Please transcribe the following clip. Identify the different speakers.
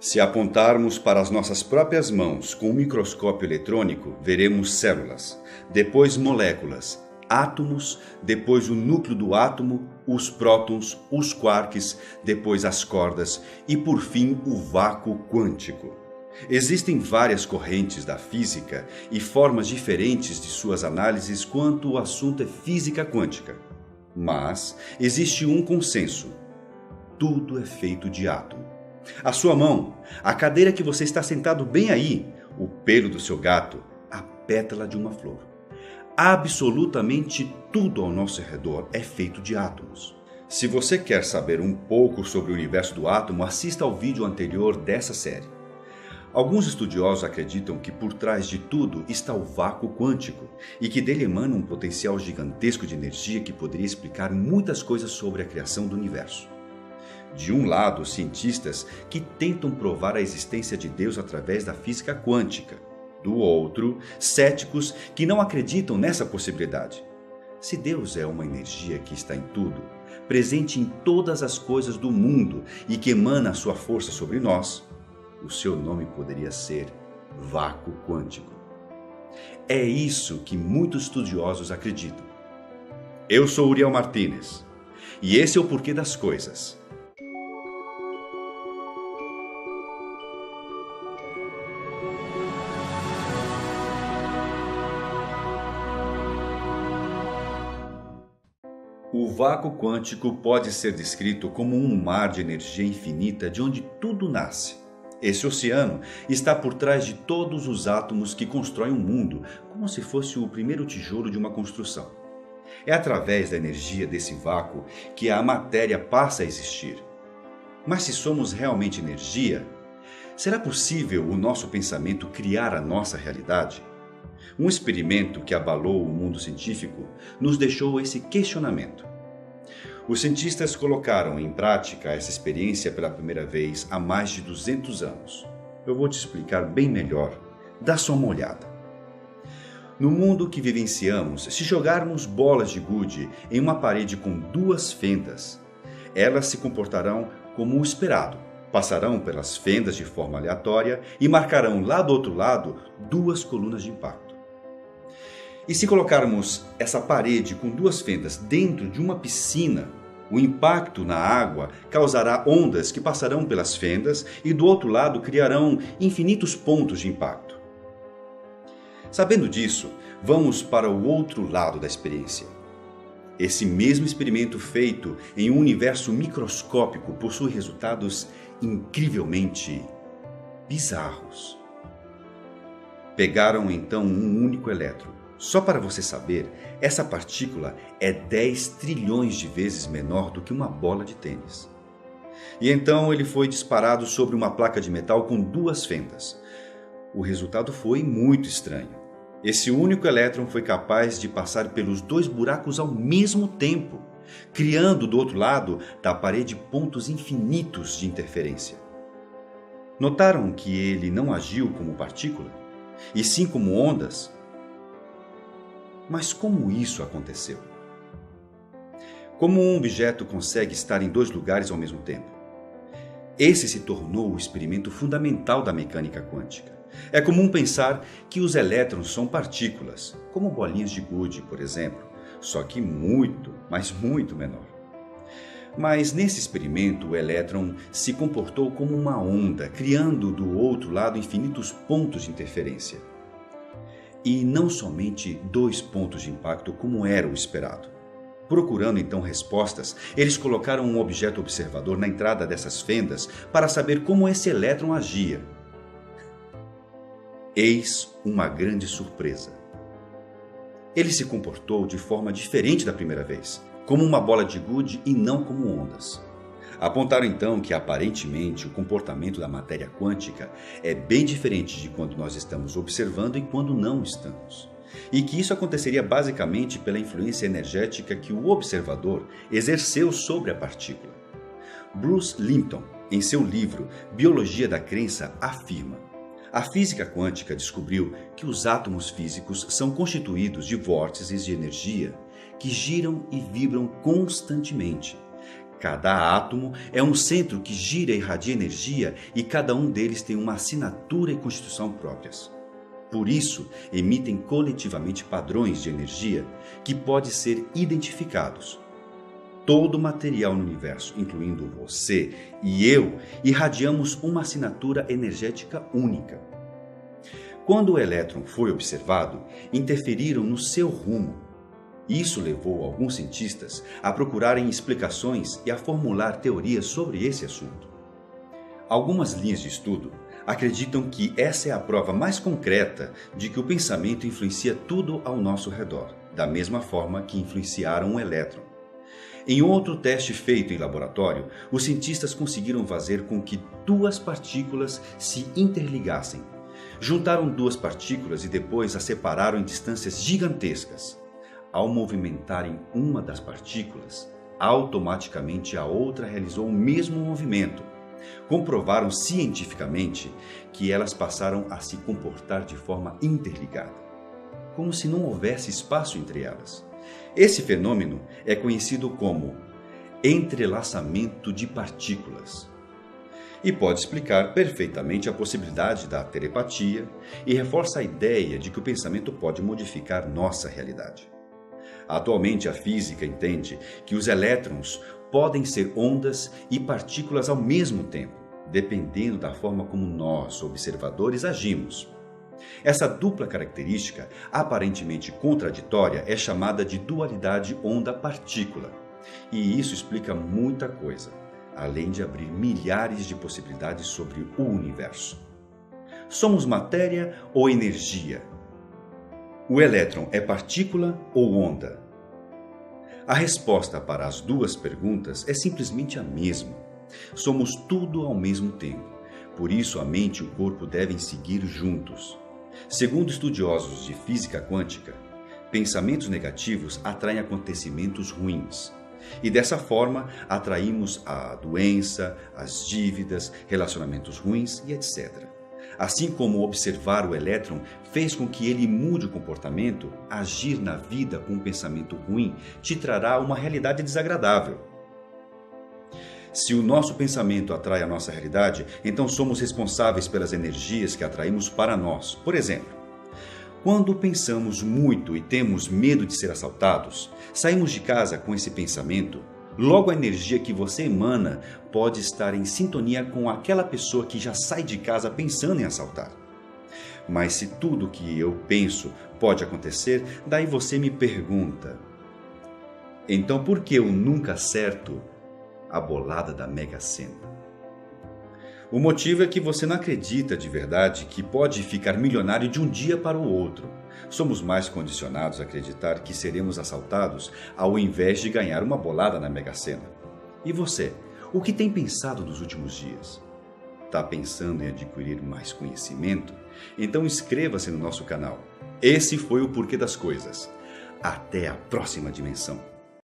Speaker 1: Se apontarmos para as nossas próprias mãos com um microscópio eletrônico, veremos células, depois moléculas, átomos, depois o núcleo do átomo, os prótons, os quarks, depois as cordas e, por fim, o vácuo quântico. Existem várias correntes da física e formas diferentes de suas análises quanto o assunto é física quântica. Mas existe um consenso: tudo é feito de átomo. A sua mão, a cadeira que você está sentado bem aí, o pelo do seu gato, a pétala de uma flor. Absolutamente tudo ao nosso redor é feito de átomos. Se você quer saber um pouco sobre o universo do átomo, assista ao vídeo anterior dessa série. Alguns estudiosos acreditam que por trás de tudo está o vácuo quântico e que dele emana um potencial gigantesco de energia que poderia explicar muitas coisas sobre a criação do universo. De um lado, cientistas que tentam provar a existência de Deus através da física quântica. Do outro, céticos que não acreditam nessa possibilidade. Se Deus é uma energia que está em tudo, presente em todas as coisas do mundo e que emana a sua força sobre nós, o seu nome poderia ser vácuo quântico. É isso que muitos estudiosos acreditam. Eu sou Uriel Martínez e esse é o Porquê das Coisas. O vácuo quântico pode ser descrito como um mar de energia infinita de onde tudo nasce. Esse oceano está por trás de todos os átomos que constroem o mundo, como se fosse o primeiro tijolo de uma construção. É através da energia desse vácuo que a matéria passa a existir. Mas se somos realmente energia, será possível o nosso pensamento criar a nossa realidade? Um experimento que abalou o mundo científico nos deixou esse questionamento. Os cientistas colocaram em prática essa experiência pela primeira vez há mais de 200 anos. Eu vou te explicar bem melhor. Dá só uma olhada. No mundo que vivenciamos, se jogarmos bolas de gude em uma parede com duas fendas, elas se comportarão como o esperado. Passarão pelas fendas de forma aleatória e marcarão lá do outro lado duas colunas de impacto. E se colocarmos essa parede com duas fendas dentro de uma piscina, o impacto na água causará ondas que passarão pelas fendas e do outro lado criarão infinitos pontos de impacto. Sabendo disso, vamos para o outro lado da experiência. Esse mesmo experimento feito em um universo microscópico possui resultados incrivelmente bizarros. Pegaram então um único elétron. Só para você saber, essa partícula é 10 trilhões de vezes menor do que uma bola de tênis. E então ele foi disparado sobre uma placa de metal com duas fendas. O resultado foi muito estranho. Esse único elétron foi capaz de passar pelos dois buracos ao mesmo tempo, criando do outro lado da parede pontos infinitos de interferência. Notaram que ele não agiu como partícula, e sim como ondas? Mas como isso aconteceu? Como um objeto consegue estar em dois lugares ao mesmo tempo? Esse se tornou o experimento fundamental da mecânica quântica. É comum pensar que os elétrons são partículas, como bolinhas de gude, por exemplo, só que muito, mas muito menor. Mas nesse experimento o elétron se comportou como uma onda, criando do outro lado infinitos pontos de interferência. E não somente dois pontos de impacto como era o esperado. Procurando então respostas, eles colocaram um objeto observador na entrada dessas fendas para saber como esse elétron agia. Eis uma grande surpresa. Ele se comportou de forma diferente da primeira vez, como uma bola de gude e não como ondas. Apontaram então que aparentemente o comportamento da matéria quântica é bem diferente de quando nós estamos observando e quando não estamos. E que isso aconteceria basicamente pela influência energética que o observador exerceu sobre a partícula. Bruce Lipton, em seu livro Biologia da Crença, afirma: a física quântica descobriu que os átomos físicos são constituídos de vórtices de energia que giram e vibram constantemente. Cada átomo é um centro que gira e irradia energia e cada um deles tem uma assinatura e constituição próprias. Por isso, emitem coletivamente padrões de energia que podem ser identificados. Todo material no universo, incluindo você e eu, irradiamos uma assinatura energética única. Quando o elétron foi observado, interferiram no seu rumo. Isso levou alguns cientistas a procurarem explicações e a formular teorias sobre esse assunto. Algumas linhas de estudo acreditam que essa é a prova mais concreta de que o pensamento influencia tudo ao nosso redor, da mesma forma que influenciaram o elétron. Em outro teste feito em laboratório, os cientistas conseguiram fazer com que duas partículas se interligassem. Juntaram duas partículas e depois as separaram em distâncias gigantescas. Ao movimentarem uma das partículas, automaticamente a outra realizou o mesmo movimento. Comprovaram cientificamente que elas passaram a se comportar de forma interligada, como se não houvesse espaço entre elas. Esse fenômeno é conhecido como entrelaçamento de partículas e pode explicar perfeitamente a possibilidade da telepatia e reforça a ideia de que o pensamento pode modificar nossa realidade. Atualmente, a física entende que os elétrons podem ser ondas e partículas ao mesmo tempo, dependendo da forma como nós, observadores, agimos. Essa dupla característica, aparentemente contraditória, é chamada de dualidade onda-partícula. E isso explica muita coisa, além de abrir milhares de possibilidades sobre o universo. Somos matéria ou energia? O elétron é partícula ou onda? A resposta para as duas perguntas é simplesmente a mesma. Somos tudo ao mesmo tempo. Por isso, a mente e o corpo devem seguir juntos. Segundo estudiosos de física quântica, pensamentos negativos atraem acontecimentos ruins. E dessa forma, atraímos a doença, as dívidas, relacionamentos ruins e etc. Assim como observar o elétron fez com que ele mude o comportamento, agir na vida com um pensamento ruim te trará uma realidade desagradável. Se o nosso pensamento atrai a nossa realidade, então somos responsáveis pelas energias que atraímos para nós. Por exemplo, quando pensamos muito e temos medo de ser assaltados, saímos de casa com esse pensamento. Logo, a energia que você emana pode estar em sintonia com aquela pessoa que já sai de casa pensando em assaltar. Mas se tudo o que eu penso pode acontecer, daí você me pergunta: então por que eu nunca acerto a bolada da Mega Sena? O motivo é que você não acredita de verdade que pode ficar milionário de um dia para o outro. Somos mais condicionados a acreditar que seremos assaltados ao invés de ganhar uma bolada na Mega Sena. E você, o que tem pensado nos últimos dias? Está pensando em adquirir mais conhecimento? Então inscreva-se no nosso canal. Esse foi o Porquê das Coisas. Até a próxima dimensão.